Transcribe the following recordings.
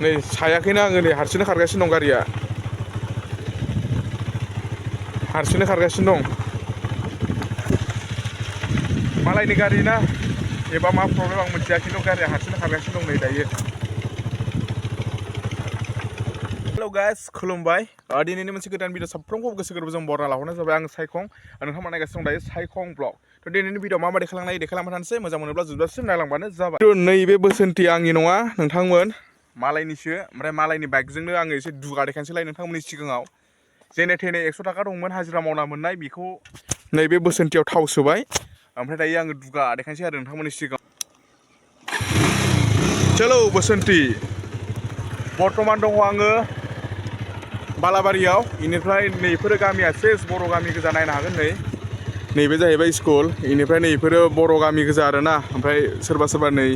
नै सायाखैनो आङो नै हारसिंनो खारगासिनो दं गारिया हारसिंनो खारगासिनो दं मालायनि गारि ना एबा मा प्रब्लेम आं मिथिया खिन्थु गारिया हारसिंनो खारगासिनो दं नै दायो हेलौ गाइस खुलुमबाय दिनैनि मोनसे गोदान भिडिअ साफ्रोमखौ गोसो गोरबोजों बरना लाहरनाय जाबाय आं साइखं नोंथांमोना नायगासिनो दं दायो साइखं ब्लग थ' दिनैनि भिडिअ माबायदि खालामनाय देखायलांबाय थानोसै मोजां मोनोब्ला जोबजासिम नायलांबानो जाबाय नैबे बोसोनथि आंनि नङा नोंथांमोन मालायनिसो ओमफ्राय मालायनि बाइकजोंनो आङो एसे दुगा देखायनोसैलाय नोंथांमोननि सिगाङाव जेने थेने 100 थाखा दंमोन हाजिरा मावना मोननाय बेखौ नैबे बोसोनथियाव थाव सोबाय ओमफ्राय दायो आङो दुगा देखायनोसै आरो नोंथांमोननि सिगाङाव चलो बोसोनथि बर्तमान दङ आङो बालाबारियाव इनिफ्राय नैफोरो गामिया सेस बर' गामि गोजा नायनो हागोन नैबे जाहैबाय स्कुल इनिफ्राय नैफोरो बर' गामि गोजा आरोना ओमफ्राय सोरबा सोरबा नै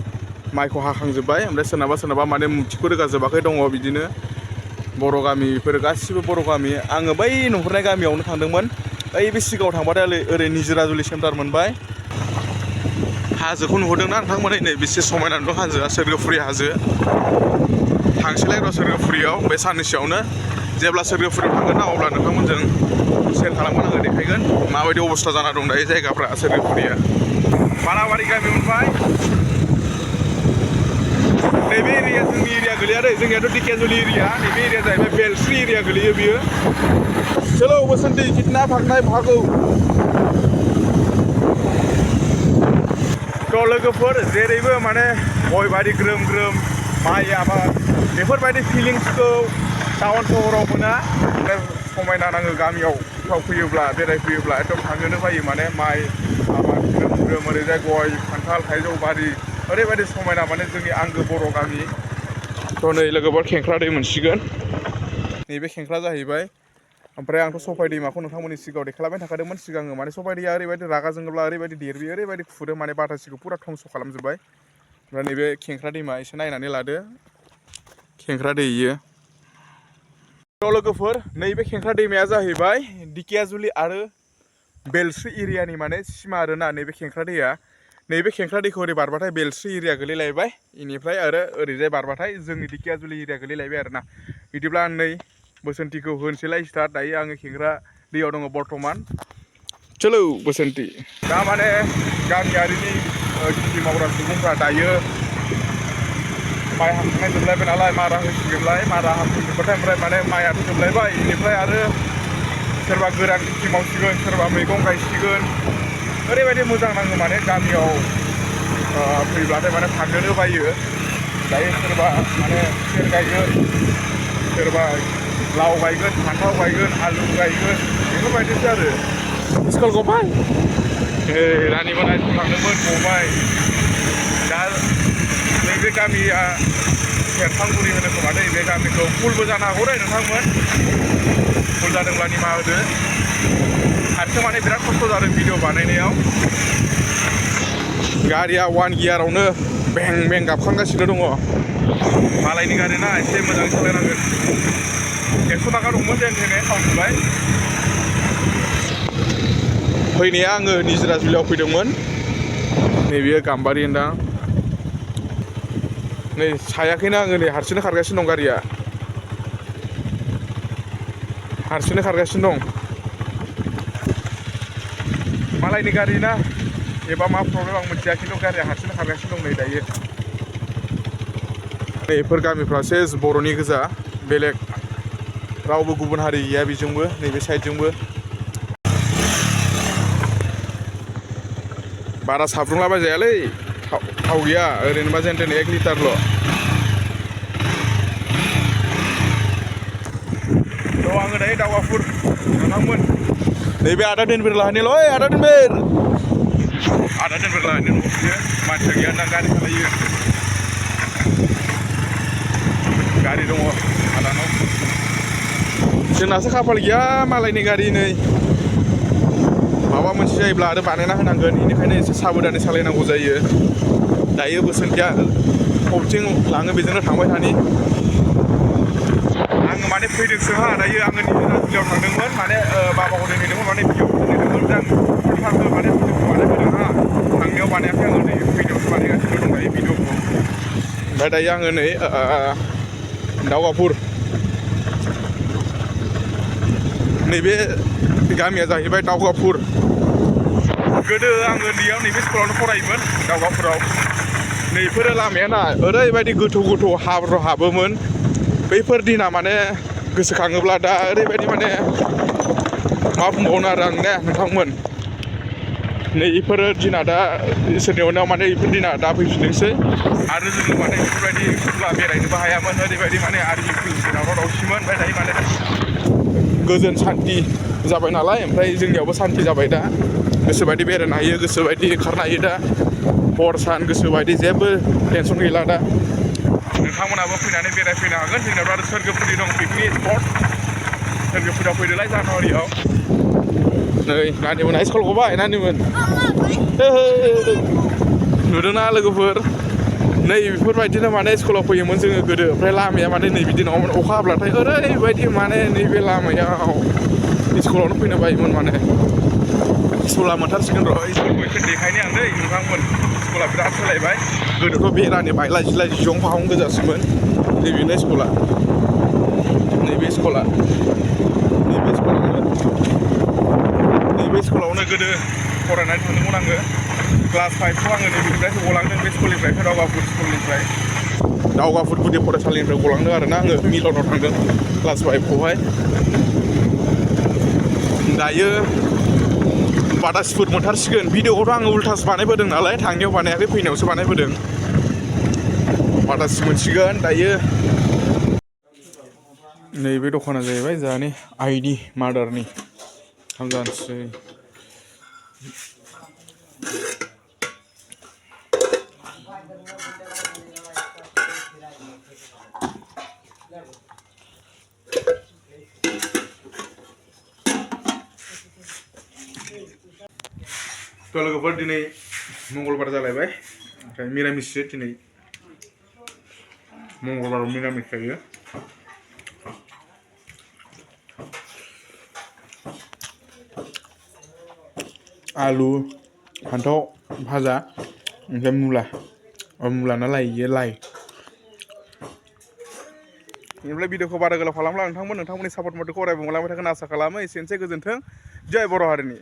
माइखौ हाखांजोब्बाय ओमफ्राय सोरनाबा माने मुथिखौ रोगाजोबाखै दङ बिदिनो बर' गामिफोर गासिबो बर' गामि आङो बै नुहुरनाय गामियावनो थांदोंमोन ओइ बे सिगाङाव थांबाथाय ओरै निजोराजुलि सेन्टार मोनबाय हाजोखौ नुहुरदोंना नोंथांमोन नै बेसे समायना दं हाजोआ सोरगोफुरि हाजो थांसैलाय र' सोरगोफुरियाव बे साननैसोआवनो जेब्ला सोरगोफुरियाव थांगोन ना अब्ला नोंथांमोनजों सेयार खालामगोन आङो देखायगोन माबायदि अबस्था जाना दं दायो जायगाफ्रा सोरगोफुरिया बालाबारि गामि मोनबाय नैबे एरिया जोंनि एरिया गोलैया दै जोंनियाथ' दिकेजुलि एरिया नैबे एरिया जाहैबाय बेलस्रि एरिया गोलैयो बियो चलो बसंती कितना भागना है भागो थ' लोगोफोर जेरैबो माने गयबारि ग्रोम ग्रोम माइ आबाद बेफोरबायदि फिलिंसखौ टाउन सहराव मोना ओमफ्राय समायना नाङो गामियाव फैयोब्ला बेरायफैयोब्ला एकदम थांनोनो बायो माने माइ आबाद ग्रोम ग्रोम ओरैजाय गय खान्थाल थाइजौ बारि ओरैबायदि समायना माने जोंनि आंगो बर' गामि थ' नै लोगोफोर खेंख्रा दै मोनसिगोन नैबे खेंख्रा जाहैबाय ओमफ्राय आंथ' सफाय दैमाखौ नोंथांमोननि सिगाङाव देखायलांबाय थाखादोंमोन सिगाङो माने सफाय दैया ओरैबायदि रागा जोङोब्ला ओरैबायदि देरबोयो ओरैबायदि खुरो माने बाथासिखौ फुरा धंस' खालामजोब्बाय ओमफ्राय नैबे खेंख्रा दैमा एसे नायनानै लादो खेंख्रा दै इयो थ' लोगोफोर नैबे खेंख्रा दैमाया जाहैबाय दिकेजुलि आरो बेलस्रि एरियानि माने सिमा आरोना नैबे खेंख्रा दैया नैबे खेंख्रा दैखौ ओरै बारबाथाय बेलस्रि एरिया गोलैलायबाय इनिफ्राय आरो ओरैजाय बारबाथाय जोंनि दिकेजुलि एरिया गोलैलायबाय आरोना बिदिब्ला आं नै बोसोनथिखौ होनोसैलाय स्टार्ट दायो आङो खेंख्रा दैयाव दङ बर्तमान चलो बोसोनथि दा माने गामियारिनि खेथि मावग्रा सुबुंफ्रा दायो माइ हाखांनाय जोबलायबाय नालाय मारा होसिगोनलाय मारा हाखांजोब्बाथाय ओमफ्राय माने माइआथ' जोबलायबाय बेनिफ्राय आरो सोरबा गोरान खेथि मावसिगोन सोरबा मैगं गायसिगोन ओरैबायदि मोजां नाङो माने गामियाव फैब्लाथाय माने थांनोनो बायो दायो सोरबा माने खुसेर गायगोन सोरबा लाव गायगोन फान्थाव गायगोन आलु गायगोन बेफोरबायदिसो आरो स्कुल गबाय रानिमोना थांदोंमोन गबाय दा नैबे गामिया सेरफांगुरि होनो खोमा दै बे गामिखौ फुलबो जानो हागौ दै नोंथांमोन फुल जादोंब्ला निमाहा होदो हारसिं माने बिराद खस्थ' जादों भिडिअ बानायनायाव गारिया 1 गियारावनो बें बें गाबखांगासिनो दङ मालायनि गारि ना एसे मोजाङै सालायनांगोन 100 थाखा दंमोन जेन थेने थाव सोबाय फैनाया आङो निजोराजुलियाव फैदोंमोन नैबेयो गाम्बारि होनदां नै सायाखैनो आङो नै हारसिंनो खारगासिनो दं गारिया हारसिंनो खारगासिनो दं मालायनि गारि ना एबा मा प्रब्लेम आं मिथिया खिन्थु गारिया हारसिंनो खारगासिनो दं नै दायो नैफोर गामिफ्रा सेस बर'नि गोजा बेलेग रावबो गुबुन हारि गैया बेजोंबो नैबे साइडजोंबो बारा साब्रुंलाबायजायालै थाव गैया ओरैनोबा जेन थेन 1 लिटारल' थ' आङो दायो दावगाफुर नोंथांमोन नैबे आदा दोनबेर लाहानिल' ओइ आदा दोनबेर लाहानि न' बियो मानसिया गैया ना गारि सालायो गारि दङ आदानाव जोंनासो खाफाल गैया मालायनि गारि नै माबा मोनसे जायोब्ला आरो बानायना होनांगोन बेनिखायनो एसे साबधानै सालायनांगौ जायो दायो बोसोनथिया बबेथिं लाङो बेजोंनो थांबाय थानि आङो माने फैदोंसो हा दायो आङो निजोराजुलियाव थांदोंमोन माने बाबाखौ दोनहैदोंमोन माने भिडिअ दोनहैदोंमोन दा फुलथारबो माने भिडिअखौ बानायफैदों हा थांनायाव बानायाखै आङो नै फैनायावसो बानायगासिनो दं दायो भिडिअखौ ओमफ्राय दायो आङो नै दावगाफुर नैबे गामिया जाहैबाय दावगाफुर गोदो आङो उन्दैयाव नैबे स्कुलावनो फरायोमोन दावगाफुराव नैफोरो लामायाना ओरैबायदि गोथौ गोथौ हाब्रु हाबोमोन बैफोर दिना माने गोसोखाङोब्ला दा ओरैबायदि माने मा बुंबावनो आरो आं ने नोंथांमोन नैफोरो दिना दा इसोरनि अननायाव माने बेफोर दिना दा फैफिनदोंसै आरो जोङो माने बेफोरबायदि स्कुला बेरायनोबो हायामोन ओरैबायदि माने आर्मि पुलिसनि दावराव दावसिमोन ओमफ्राय दायो माने गोजोन सान्थि जाबाय नालाय ओमफ्राय जोंनियावबो सान्थि जाबाय दा गोसोबायदि बेरायनो हायो गोसोबायदि ओंखारनो हायो दा हर सान गोसोबायदि जेबो टेनसन गैला दा नोंथांमोनाबो फैनानै बेरायफैनो हागोन जोंनावथ' आरो सोरगोफुरि दं पिकनिक स्पट सोरगोफुरियाव फैदोलाय जानुवारियाव नै नानिमोन स्कुल गबाय नानिमोन नुदोंना लोगोफोर नै बेफोरबायदिनो माने स्कुलाव फैयोमोन जोङो गोदो ओमफ्राय लामाया माने नै बिदि नङामोन अखा हाब्लाथाय ओरैबायदि माने नैबे लामायाव स्कुलावनो फैनो बायोमोन माने स्कुला मोनथारसिगोन र' स्कुलखौ एसे देखायनो आं दै नोंथांमोन स्कुला बिराद सोलायबाय गोदोथ' बेरानि बायला जिला जिजं फाहां गोजासोमोन नैबेनो स्कुला नैबे स्कुलावनो गोदो फरायनानै थांदोंमोन आङो क्लास 5खौ आङो नैबेनिफ्रायसो गलांदों बे स्कुलनिफ्राय दावगाफुर स्कुलनिफ्राय दावगाफुर गुदि फरायसालिनिफ्राय गलांदों आरोना आङो मिलनाव थांदों क्लास 5खौहाय दायो बाटासिपुर मोनथारसिगोन भिडिअखौथ' आङो उल्टासो बानायबोदों नालाय थांनायाव बानायाखै फैनायावसो बानायबोदों बाटासि मोनसिगोन दायो नैबे दखाना जाहैबाय जोंहानि आइनि मादारनि ओंखाम जानोसै थ' लोगोफोर दिनै मंगलबार जालायबाय ओमफ्राय मिरामिससो दिनै मंगलबाराव मिरामिस जायो आलु फान्थाव भाजा ओमफ्राय मुला ना लाइ इयो लाइ बेनिफ्राय भिडिअखौ बारा गोलाव खालामला नोंथांमोननि सापर्ट मथ'खौ अरायबो मोनलांबाय थागोन आसा खालामो एसेनोसै गोजोन्थों जय बर' हारिनि